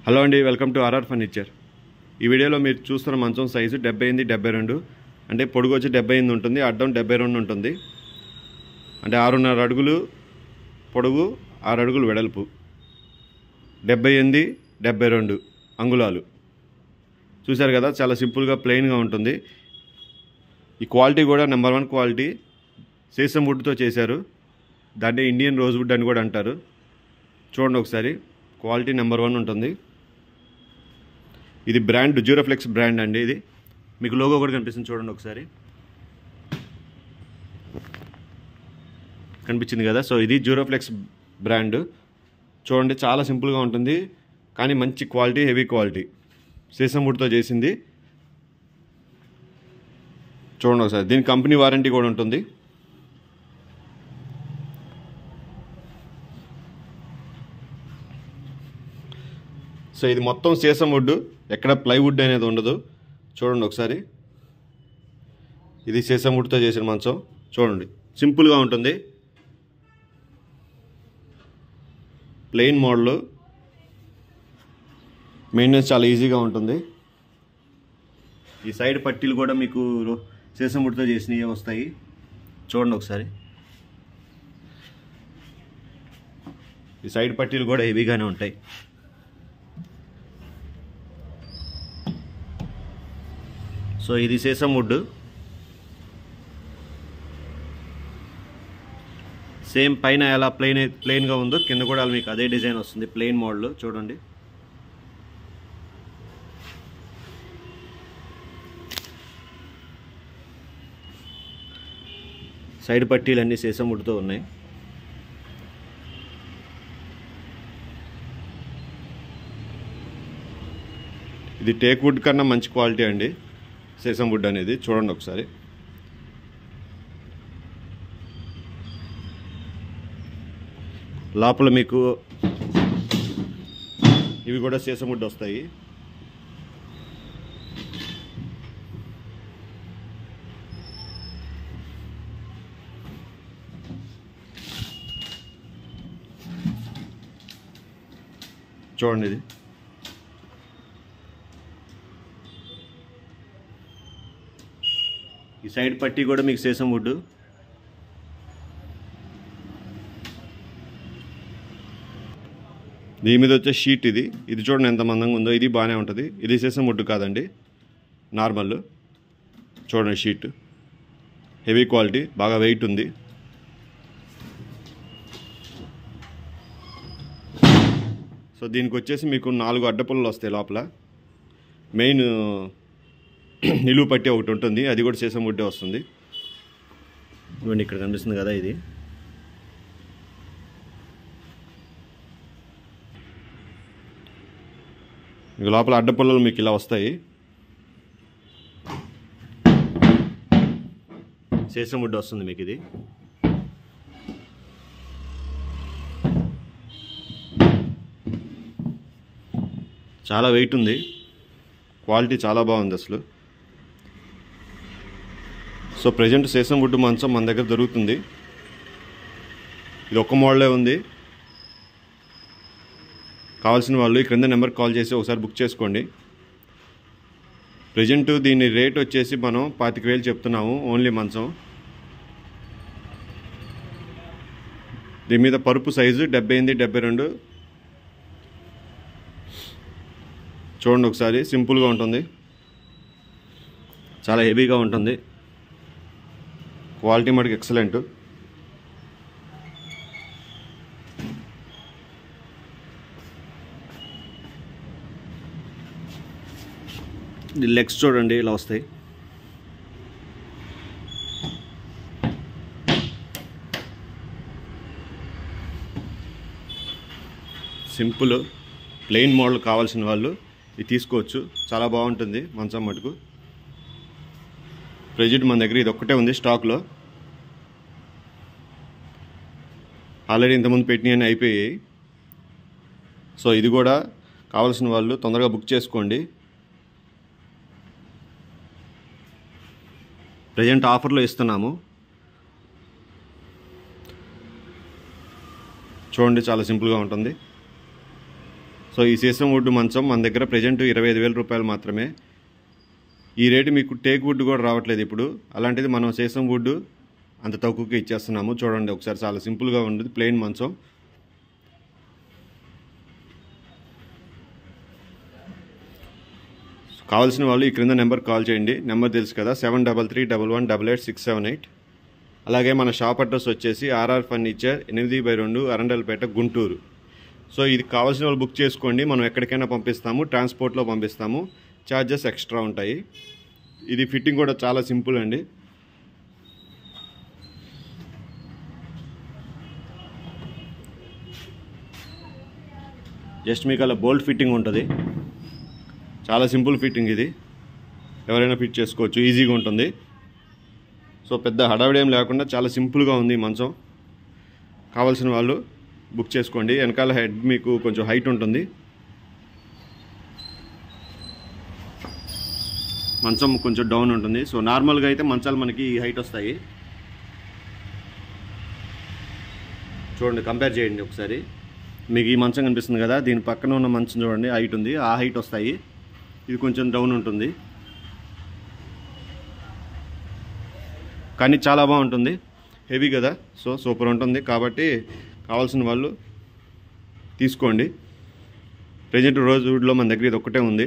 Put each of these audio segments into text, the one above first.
Hello అండి, welcome to RR furniture. ఈ వీడియోలో మీరు చూస్తున్న మంచం సైజు 78, 72. అంటే పొడుగు వచ్చి 78 ఉంటుంది, అడ్డం 72 ఉంటుంది. అంటే 6.5 అడుగులు పొడుగు, 6 అడుగులు వెడల్పు, 78, 72 అంగుళాలు. చూశారు కదా, చాలా సింపుల్గా ప్లెయిన్గా ఉంటుంది. ఈ క్వాలిటీ కూడా నెంబర్ 1 క్వాలిటీ. సీసం వుడ్తో చేశారు. దాన్ని ఇండియన్ రోజ్ వుడ్ అని కూడా అంటారు. చూడండి ఒకసారి, క్వాలిటీ నెంబర్ 1 ఉంటుంది. ఇది బ్రాండ్ డ్యూరాఫ్లెక్స్ బ్రాండ్ అండి. ఇది మీకు లోగో కూడా కనిపిస్తుంది, చూడండి ఒకసారి. కనిపించింది కదా. సో ఇది డ్యూరాఫ్లెక్స్ బ్రాండ్. చూడండి, చాలా సింపుల్గా ఉంటుంది కానీ మంచి క్వాలిటీ, హెవీ క్వాలిటీ. సీసం వుడ్తో చేసింది. చూడండి ఒకసారి, దీని కంపెనీ వారంటీ కూడా ఉంటుంది. సో ఇది మొత్తం సీసం వుడ్, ఎక్కడ ప్లైవుడ్ అనేది ఉండదు. చూడండి ఒకసారి, ఇది సీసం వుడ్తో చేసిన మంచం. చూడండి, సింపుల్గా ఉంటుంది, ప్లెయిన్ మోడల్. మెయింటెనెన్స్ చాలా ఈజీగా ఉంటుంది. ఈ సైడ్ పట్టీలు కూడా మీకు సీసం వుడ్తో చేసినవి వస్తాయి. చూడండి ఒకసారి, ఈ సైడ్ పట్టీలు కూడా హెవీగానే ఉంటాయి. సో ఇది సీసం వుడ్. సేమ్ పైన ఎలా ప్లెయిన్గా ఉందో కింద కూడా మీకు అదే డిజైన్ వస్తుంది, ప్లెయిన్ మోడల్. చూడండి, సైడ్ పట్టీలు అన్నీ సీసం వుడ్తో ఉన్నాయి. ఇది టేక్ వుడ్ కన్నా మంచి క్వాలిటీ అండి సీసం వుడ్ అనేది. చూడండి ఒకసారి, లోపల మీకు ఇవి కూడా సీసం వుడ్ వస్తాయి. చూడండి, ఇది ఈ సైడ్ పట్టీ కూడా మీకు సీసం వుడ్. దీని మీద వచ్చే షీట్ ఇది. ఇది చూడండి ఎంత మందంగా ఉందో. ఇది బాగానే ఉంటుంది. ఇది సీసం వుడ్ కాదండి, నార్మల్. చూడండి, షీట్ హెవీ క్వాలిటీ, బాగా వెయిట్ ఉంది. సో దీనికి వచ్చేసి మీకు 4 అడ్డపుల్లలు వస్తాయి లోపల. మెయిన్ నిలువు పట్టి ఒకటి ఉంటుంది, అది కూడా సీసం వుడ్డే వస్తుంది. ఇవ్వండి, ఇక్కడ కనిపిస్తుంది కదా, ఇది మీకు లోపల అడ్డపుల్లలు మీకు ఇలా వస్తాయి. సీసం వుడ్ వస్తుంది మీకు ఇది. చాలా వెయిట్ ఉంది, క్వాలిటీ చాలా బాగుంది అసలు. సో ప్రజెంట్ సీసం వుడ్ మంచం మన దగ్గర దొరుకుతుంది. ఇది ఒక్క మోడలే ఉంది. కావాల్సిన వాళ్ళు ఈ క్రింద నెంబర్కి కాల్ చేసి ఒకసారి బుక్ చేసుకోండి. ప్రజెంట్ దీని రేట్ వచ్చేసి మనం 25,000 చెప్తున్నాము ఓన్లీ మంచం. దీని మీద పరుపు సైజు 78, 72. చూడండి ఒకసారి, సింపుల్గా ఉంటుంది, చాలా హెవీగా ఉంటుంది. క్వాలిటీ మటుకు ఎక్సలెంట్. లెగ్స్ చూడండి ఇలా వస్తాయి. సింపుల్ ప్లెయిన్ మోడల్ కావాల్సిన వాళ్ళు ఇది తీసుకోవచ్చు. చాలా బాగుంటుంది మంచం మటుకు. ప్రెజెంట్ మన దగ్గర ఇది ఒక్కటే ఉంది స్టాక్లో. ఆల్రెడీ ఇంతకుముందు పెట్టినవి అయిపోయాయి. సో ఇది కూడా కావాల్సిన వాళ్ళు తొందరగా బుక్ చేసుకోండి. ప్రజెంట్ ఆఫర్లో ఇస్తున్నాము. చూడండి, చాలా సింపుల్గా ఉంటుంది. సో ఈ సీసం వుడ్ మంచం మన దగ్గర ప్రజెంట్ 25,000 రూపాయలు మాత్రమే. ఈ రేటు మీకు టేక్ వుడ్ కూడా రావట్లేదు ఇప్పుడు. అలాంటిది మనం సీసం వుడ్ అంత తక్కువకి ఇచ్చేస్తున్నాము. చూడండి ఒకసారి, చాలా సింపుల్గా ఉంటుంది ప్లెయిన్ మంచం. కావాల్సిన వాళ్ళు ఈ క్రింద నెంబర్ కాల్ చేయండి. నెంబర్ తెలుసు కదా, 7331188678. అలాగే మన షాప్ అడ్రస్ వచ్చేసి RR furniture 8/2 Arundelpet Guntur. So ఇది కావాల్సిన వాళ్ళు బుక్ చేసుకోండి. మనం ఎక్కడికైనా పంపిస్తాము, ట్రాన్స్పోర్ట్లో పంపిస్తాము. ఛార్జెస్ ఎక్స్ట్రా ఉంటాయి. ఇది ఫిట్టింగ్ కూడా చాలా సింపుల్ అండి. జస్ట్ మీకు అలా బోల్ట్ ఫిట్టింగ్ ఉంటుంది. చాలా సింపుల్ ఫిట్టింగ్ ఇది. ఎవరైనా ఫిట్ చేసుకోవచ్చు, ఈజీగా ఉంటుంది. సో పెద్ద హడావిడేం లేకుండా చాలా సింపుల్గా ఉంది ఈ మంచం. కావాల్సిన వాళ్ళు బుక్ చేసుకోండి. వెనకాల హెడ్ మీకు కొంచెం హైట్ ఉంటుంది. మంచం కొంచెం డౌన్ ఉంటుంది. సో నార్మల్గా అయితే మంచాలు మనకి ఈ హైట్ వస్తాయి. చూడండి, కంపేర్ చేయండి ఒకసారి. మీకు ఈ మంచం కనిపిస్తుంది కదా, దీని పక్కన ఉన్న మంచం చూడండి, హైట్ ఉంది, ఆ హైట్ వస్తాయి. ఇది కొంచెం డౌన్ ఉంటుంది, కానీ చాలా బాగుంటుంది. హెవీ కదా, సో సూపర్ ఉంటుంది. కాబట్టి కావాల్సిన వాళ్ళు తీసుకోండి. ప్రజెంట్ రోజులో మన దగ్గర ఇది ఒక్కటే ఉంది.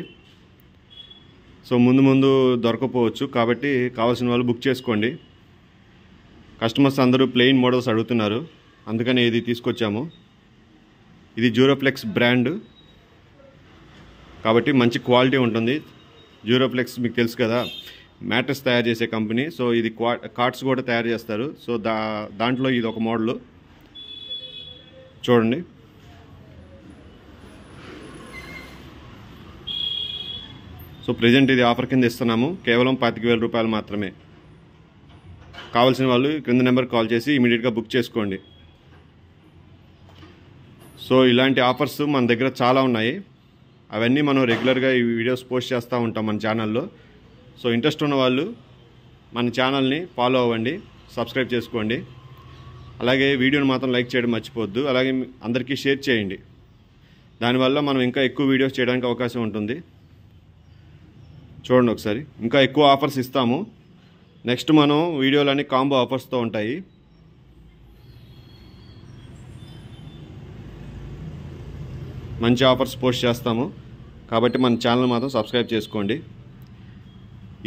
సో ముందు దొరకపోవచ్చు. కాబట్టి కావాల్సిన వాళ్ళు బుక్ చేసుకోండి. కస్టమర్స్ అందరూ ప్లెయిన్ మోడల్స్ అడుగుతున్నారు, అందుకని ఇది తీసుకొచ్చాము. ఇది డ్యూరోప్లెక్స్ బ్రాండ్ కాబట్టి మంచి క్వాలిటీ ఉంటుంది. డ్యూరోప్లెక్స్ మీకు తెలుసు కదా, మ్యాట్రెస్ తయారు చేసే కంపెనీ. సో ఇది కార్డ్స్ కూడా తయారు చేస్తారు. సో దాంట్లో ఇది ఒక మోడల్. చూడండి, సో ప్రజెంట్ ఇది ఆఫర్ కింద ఇస్తున్నాము. కేవలం 25,000 రూపాయలు మాత్రమే. కావాల్సిన వాళ్ళు క్రింద నెంబర్ కాల్ చేసి ఇమీడియట్గా బుక్ చేసుకోండి. సో ఇలాంటి ఆఫర్స్ మన దగ్గర చాలా ఉన్నాయి. అవన్నీ మనం రెగ్యులర్గా ఈ వీడియోస్ పోస్ట్ చేస్తూ ఉంటాం మన ఛానల్లో. సో ఇంట్రెస్ట్ ఉన్న వాళ్ళు మన ఛానల్ని ఫాలో అవ్వండి, సబ్స్క్రైబ్ చేసుకోండి. అలాగే వీడియోని మాత్రం లైక్ చేయడం మర్చిపోవద్దు. అలాగే అందరికీ షేర్ చేయండి. దానివల్ల మనం ఇంకా ఎక్కువ వీడియోస్ చేయడానికి అవకాశం ఉంటుంది. చూడండి ఒకసారి, ఇంకా ఎక్కువ ఆఫర్స్ ఇస్తాము. నెక్స్ట్ మనం వీడియోలన్నీ కాంబో ఆఫర్స్తో ఉంటాయి. మంచి ఆఫర్స్ పోస్ట్ చేస్తాము. కాబట్టి మన ఛానల్ మాత్రం సబ్స్క్రైబ్ చేసుకోండి.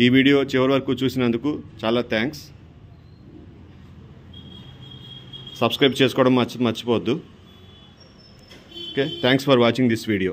ఈ వీడియో చివరి వరకు చూసినందుకు చాలా థ్యాంక్స్. సబ్స్క్రైబ్ చేసుకోవడం మర్చిపోవద్దు. Okay, thanks for watching this video.